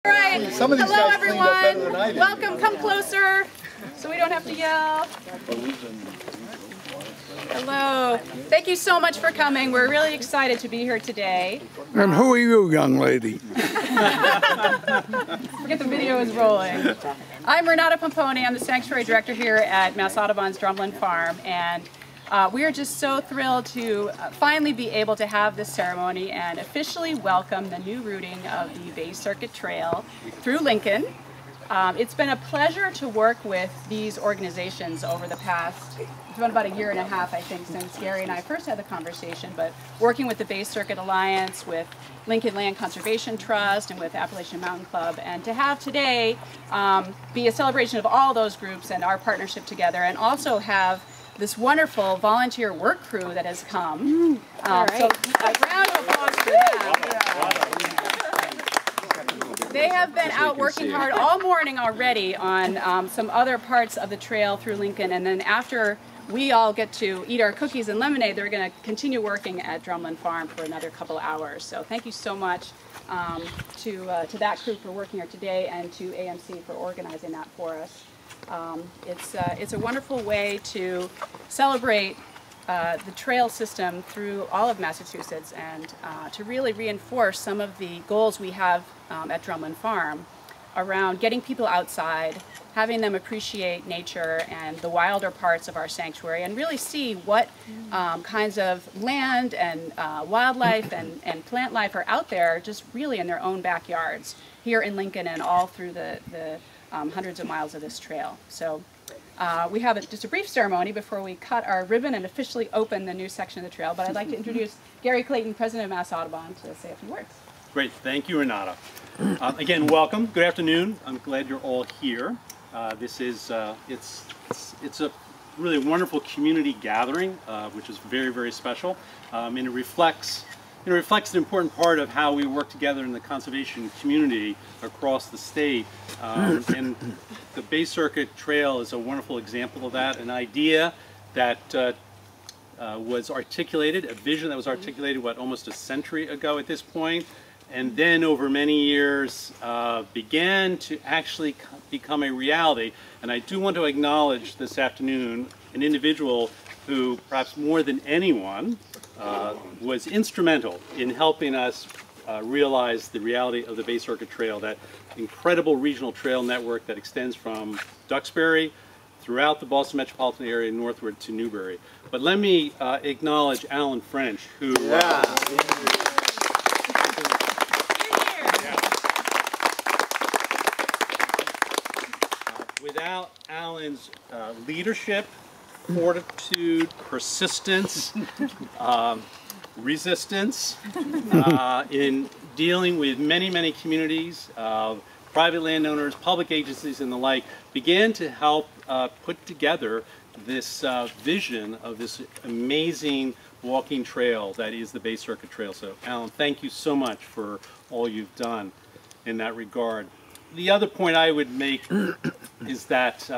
All right. Some of these Hello, guys cleaned up better than I everyone. did. Welcome. Come closer so we don't have to yell. Hello. Thank you so much for coming. We're really excited to be here today. And who are you, young lady? Forget the video is rolling. I'm Renata Pomponi. I'm the Sanctuary Director here at Mass Audubon's Drumlin Farm, and we are just so thrilled to finally be able to have this ceremony and officially welcome the new routing of the Bay Circuit Trail through Lincoln. It's been a pleasure to work with these organizations over the past, it's been about a year and a half, I think, since Gary and I first had the conversation, but working with the Bay Circuit Alliance, with Lincoln Land Conservation Trust, and with Appalachian Mountain Club, and to have today be a celebration of all those groups and our partnership together, and also have this wonderful volunteer work crew that has come. So a round of applause for them. They have been out working hard all morning already on some other parts of the trail through Lincoln, and then after we all get to eat our cookies and lemonade, they're going to continue working at Drumlin Farm for another couple hours. So thank you so much to that crew for working here today, and to AMC for organizing that for us. It's a wonderful way to celebrate the trail system through all of Massachusetts, and to really reinforce some of the goals we have at Drumlin Farm around getting people outside, having them appreciate nature and the wilder parts of our sanctuary, and really see what kinds of land and wildlife and plant life are out there just really in their own backyards here in Lincoln and all through the hundreds of miles of this trail. So we have just a brief ceremony before we cut our ribbon and officially open the new section of the trail, but I'd like to introduce Gary Clayton, President of Mass Audubon, to say a few words. Great, thank you, Renata. Again, welcome. Good afternoon. I'm glad you're all here. This is it's a really wonderful community gathering, which is very, very special, and it reflects an important part of how we work together in the conservation community across the state. And the Bay Circuit Trail is a wonderful example of that, an idea that was articulated, a vision that was articulated, what, almost a century ago at this point, and then over many years began to actually become a reality. And I do want to acknowledge this afternoon an individual who, perhaps more than anyone, was instrumental in helping us realize the reality of the Bay Circuit Trail, that incredible regional trail network that extends from Duxbury throughout the Boston metropolitan area northward to Newbury. But let me acknowledge Alan French, who without Alan's leadership, fortitude, persistence, resistance in dealing with many, many communities, private landowners, public agencies, and the like, began to help put together this vision of this amazing walking trail that is the Bay Circuit Trail. So, Alan, thank you so much for all you've done in that regard. The other point I would make is that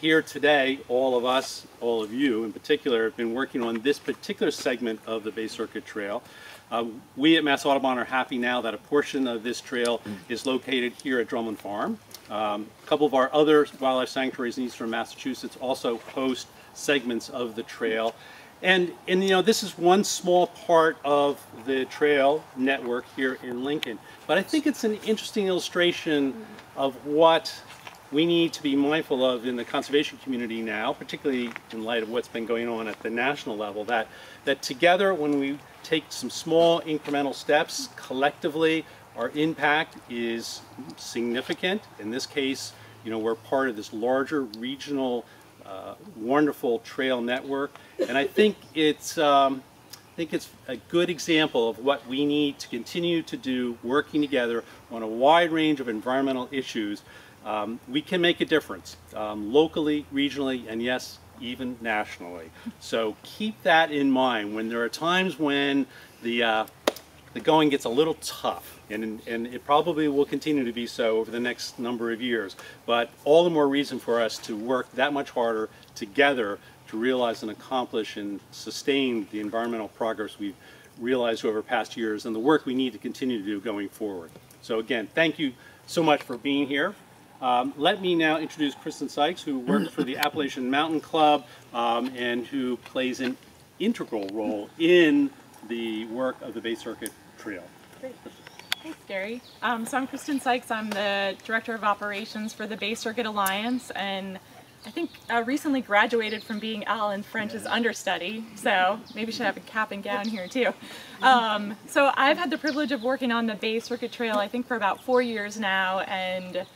here today, all of us, all of you in particular, have been working on this particular segment of the Bay Circuit Trail. We at Mass Audubon are happy now that a portion of this trail is located here at Drumlin Farm. A couple of our other wildlife sanctuaries in eastern Massachusetts also host segments of the trail. And you know, this is one small part of the trail network here in Lincoln. But I think it's an interesting illustration of what we need to be mindful of in the conservation community now, particularly in light of what's been going on at the national level, that together, when we take some small incremental steps, collectively, our impact is significant. In this case, you know, we're part of this larger regional wonderful trail network, and I think it's a good example of what we need to continue to do, working together on a wide range of environmental issues. We can make a difference locally, regionally, and yes, even nationally. So keep that in mind when there are times when the going gets a little tough, and it probably will continue to be so over the next number of years. But all the more reason for us to work that much harder together to realize and accomplish and sustain the environmental progress we've realized over past years, and the work we need to continue to do going forward. So again, thank you so much for being here. Let me now introduce Kristin Sykes, who works for the Appalachian Mountain Club and who plays an integral role in the work of the Bay Circuit Trail. Great. Thanks, Gary. So I'm Kristin Sykes. I'm the Director of Operations for the Bay Circuit Alliance, and I think I recently graduated from being Alan French's understudy, so maybe should have a cap and gown here too. So I've had the privilege of working on the Bay Circuit Trail, I think, for about 4 years now, and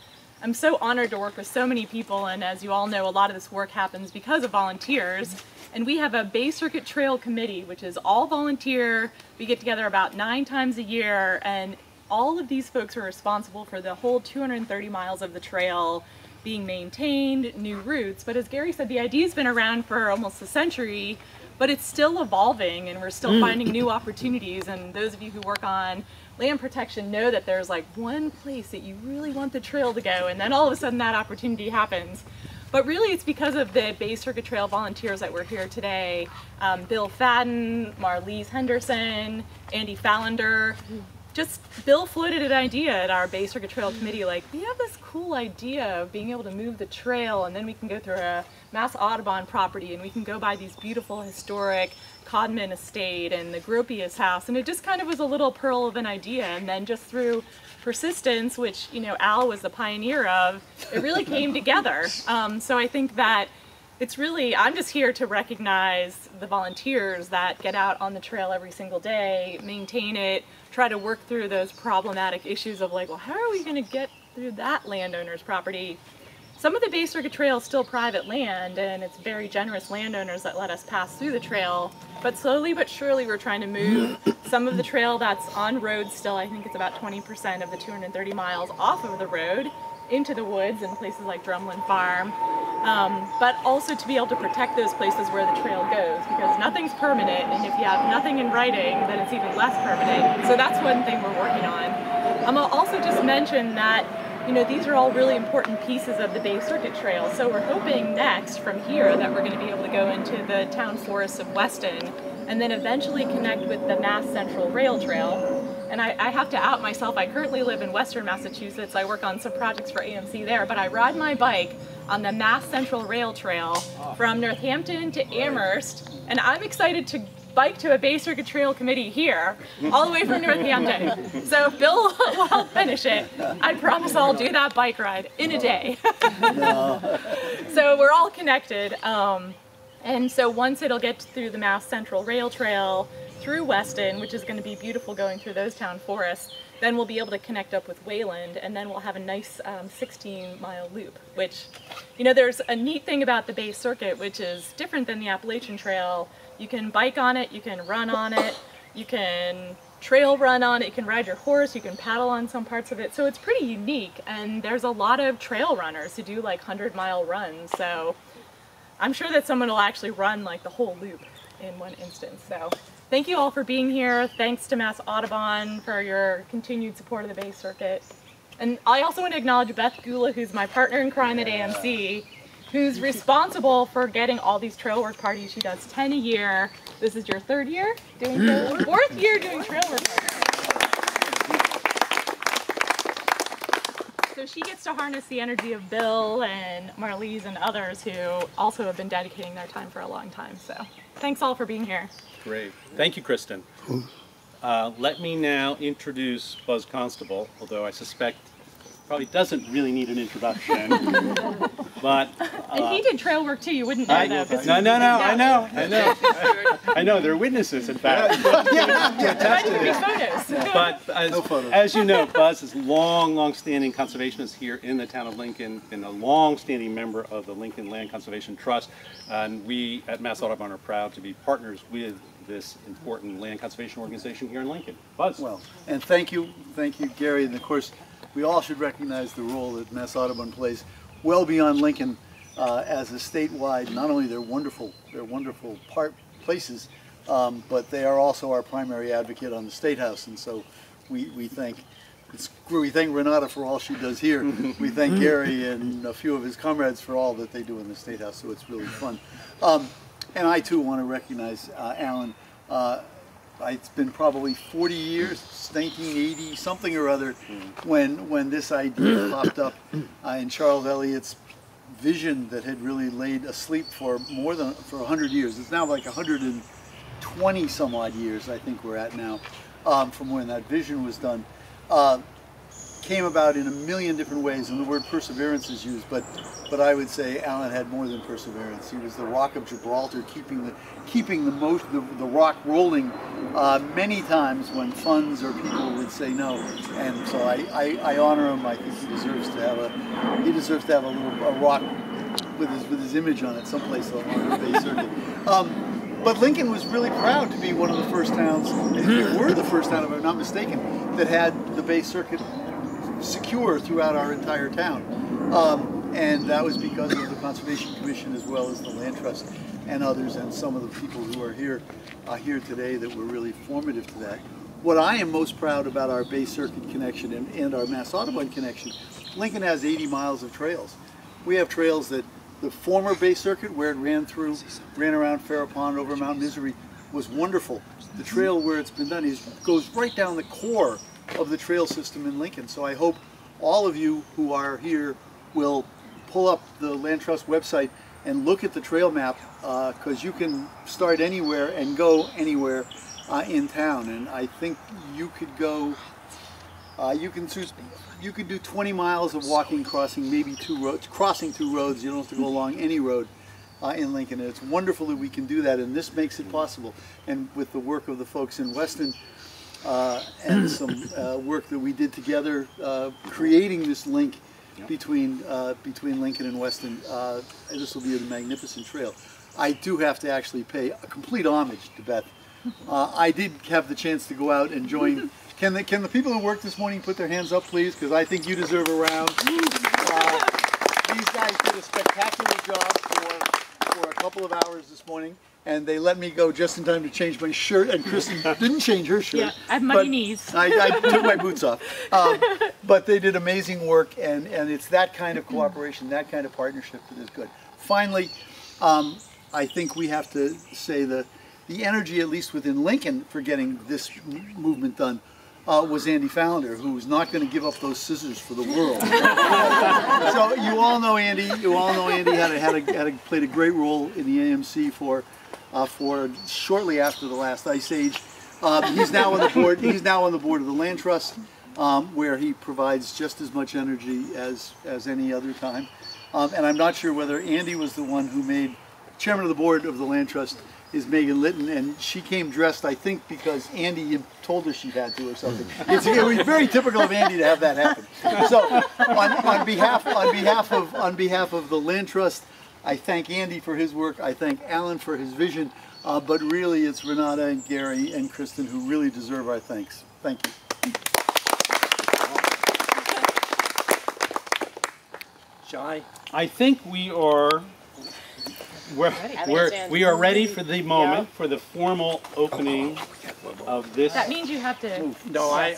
I'm so honored to work with so many people, and as you all know, a lot of this work happens because of volunteers. And we have a Bay Circuit Trail Committee, which is all volunteer. We get together about 9 times a year, and all of these folks are responsible for the whole 230 miles of the trail being maintained, new routes. But as Gary said, the idea's been around for almost a century, but it's still evolving, and we're still finding new opportunities. And those of you who work on land protection know that there's like one place that you really want the trail to go, and then all of a sudden that opportunity happens. But really it's because of the Bay Circuit Trail volunteers that we're here today. Bill Fadden, Marlise Henderson, Andy Fallander. Just Bill floated an idea at our Bay Circuit Trail Committee, like, we have this cool idea of being able to move the trail, and then we can go through a Mass Audubon property, and we can go by these beautiful historic Codman Estate and the Gropius House, and it just kind of was a little pearl of an idea. And then just through persistence, which, you know, Al was the pioneer of, it really came together. So I think that it's really, I'm just here to recognize the volunteers that get out on the trail every single day, maintain it, try to work through those problematic issues of like, well, how are we going to get through that landowner's property? Some of the Bay Circuit Trail is still private land, and it's very generous landowners that let us pass through the trail. But slowly but surely we're trying to move some of the trail that's on road still. I think it's about 20% of the 230 miles off of the road into the woods in places like Drumlin Farm. But also to be able to protect those places where the trail goes, because nothing's permanent, and if you have nothing in writing, then it's even less permanent. So that's one thing we're working on. I'll also just mention that, you know, these are all really important pieces of the Bay Circuit Trail. So we're hoping next from here that we're going to be able to go into the town forests of Weston and then eventually connect with the Mass Central Rail Trail. And I have to out myself, I currently live in Western Massachusetts. I work on some projects for AMC there, but I ride my bike on the Mass Central Rail Trail from Northampton to Amherst, and I'm excited to bike to a Bay Circuit Trail Committee here, all the way from Northampton. So if Bill will help finish it, I promise I'll do that bike ride in a day. So we're all connected. And so once it'll get through the Mass Central Rail Trail, through Weston, which is going to be beautiful going through those town forests, then we'll be able to connect up with Wayland, and then we'll have a nice 16-mile loop, which, you know, there's a neat thing about the Bay Circuit, which is different than the Appalachian Trail. You can bike on it, you can run on it, you can trail run on it, you can ride your horse, you can paddle on some parts of it. So it's pretty unique, and there's a lot of trail runners who do like 100-mile runs. So I'm sure that someone will actually run like the whole loop in one instance. So thank you all for being here. Thanks to Mass Audubon for your continued support of the Bay Circuit. And I also want to acknowledge Beth Gula, who's my partner in crime at AMC, who's responsible for getting all these trail work parties. She does 10 a year. This is your 3rd year doing trail work? 4th year doing trail work parties. So she gets to harness the energy of Bill and Marlise and others who also have been dedicating their time for a long time. So thanks all for being here. Great. Thank you, Kristin. Let me now introduce Buzz Constable, although I suspect probably doesn't really need an introduction. But and he did trail work too. You wouldn't know though. No, I know. I know. They're witnesses, in fact. But as you know, Buzz is long-standing conservationist here in the town of Lincoln, been a long-standing member of the Lincoln Land Conservation Trust, and we at Mass Audubon are proud to be partners with this important land conservation organization here in Lincoln. Buzz. Well, and thank you, Gary, and of course, we all should recognize the role that Mass Audubon plays well beyond Lincoln as a statewide. Not only they're wonderful places, but they are also our primary advocate on the State House, and so we thank Renata for all she does here. We thank Gary and a few of his comrades for all that they do in the State House, so it's really fun. And I too want to recognize Alan. it's been probably 40 years, 1980 something or other, when this idea popped up in Charles Elliott's vision that had really laid asleep for 100 years. It's now like 120 some odd years, I think we're at now, from when that vision was done. Came about in a million different ways, and the word perseverance is used, but I would say Alan had more than perseverance. He was the rock of Gibraltar, keeping the rock rolling many times when funds or people would say no. And so I honor him. I think he deserves to have a rock with his image on it someplace along the Bay Circuit. But Lincoln was really proud to be one of the first towns, if we were the first town, if I'm not mistaken, that had the Bay Circuit secure throughout our entire town. And that was because of the Conservation Commission as well as the Land Trust and others, and some of the people who are here today that were really formative to that. What I am most proud about our Bay Circuit connection and our Mass Audubon connection, Lincoln has 80 miles of trails. We have trails that the former Bay Circuit, where it ran around Farrow Pond over Mount Misery, was wonderful. The trail where it's been done goes right down the core of the trail system in Lincoln. So I hope all of you who are here will pull up the Land Trust website and look at the trail map, because you can start anywhere and go anywhere in town. And I think you could go, you could do 20 miles of walking, crossing maybe crossing two roads. You don't have to go along any road in Lincoln. And it's wonderful that we can do that, and this makes it possible. And with the work of the folks in Weston, and some work that we did together, creating this link between Lincoln and Weston, this will be a magnificent trail. I do have to actually pay a complete homage to Beth. I did have the chance to go out and join. Can the people who worked this morning put their hands up, please? Because I think you deserve a round. These guys did a spectacular job for a couple of hours this morning, and they let me go just in time to change my shirt, and Kristin didn't change her shirt. Yeah, I have muddy knees. I took my boots off. But they did amazing work, and it's that kind of cooperation, that kind of partnership that is good. Finally, I think we have to say the energy, at least within Lincoln, for getting this movement done was Andy Fallender, who was not going to give up those scissors for the world. So you all know Andy. You all know Andy played a great role in the AMC for shortly after the last ice age. He's now on the board. He's now on the board of the Land Trust, where he provides just as much energy as any other time. And I'm not sure whether Andy was the one who made chairman of the board of the Land Trust is Megan Litton, and she came dressed, I think, because Andy told her she had to or something. It was very typical of Andy to have that happen. So, on behalf of the Land Trust, I thank Andy for his work. I thank Alan for his vision. But really, it's Renata and Gary and Kristin who really deserve our thanks. Thank you. Shai? I think we are ready for the moment, for the formal opening of this. That means you have to. No, I'm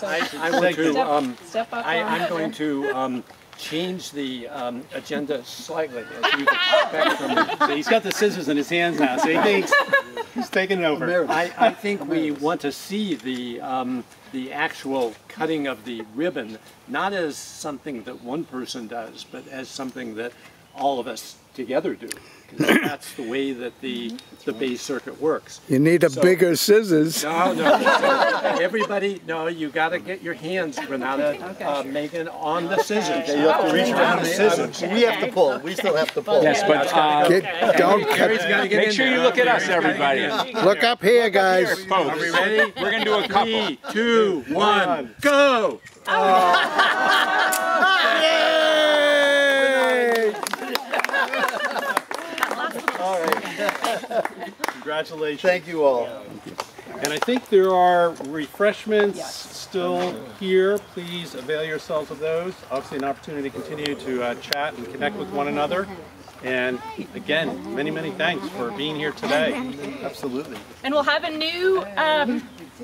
going to change the agenda slightly, as you'd expect from me. So he's got the scissors in his hands now, so he thinks he's taking it over. I think we want to see the actual cutting of the ribbon, not as something that one person does, but as something that all of us together do. That's the way that the Bay Circuit works. You need bigger scissors. No. Everybody, no, you got to get your hands, Renata, Megan, on the scissors. Okay, you have to reach around the scissors. We have to pull. We still have to pull. Yes, but don't make sure you look at us, everybody. Look up here, guys. Are we ready? We're going to do a couple. 3, 2, 1, go! All right. Congratulations. Thank you all. And I think there are refreshments still here. Please avail yourselves of those. Obviously an opportunity to continue to chat and connect with one another. And again, many, many thanks for being here today. Absolutely. And we'll have a new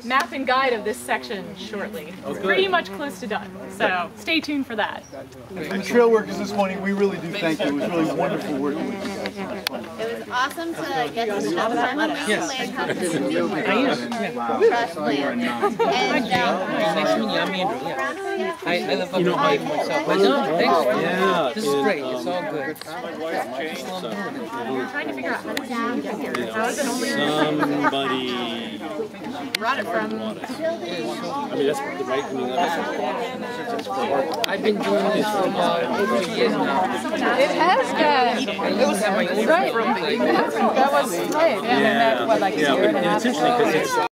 map and guide of this section shortly. It's pretty much close to done, so stay tuned for that. And trail workers this morning, we really do thank you. It was really wonderful working with you guys on this one. It was awesome to get to know someone. We learned how to do fresh land. I live up in Hawaii myself. But no, thanks. Yeah, This is great. It's all good. We're trying to figure out how to get here. How is it only somebody brought it from? I mean, that's the right. I mean, I've been doing this for about over 2 years now. It has been. I used to have my own Right. from That was right. Yeah. What, like a year and a half? it's interesting because it's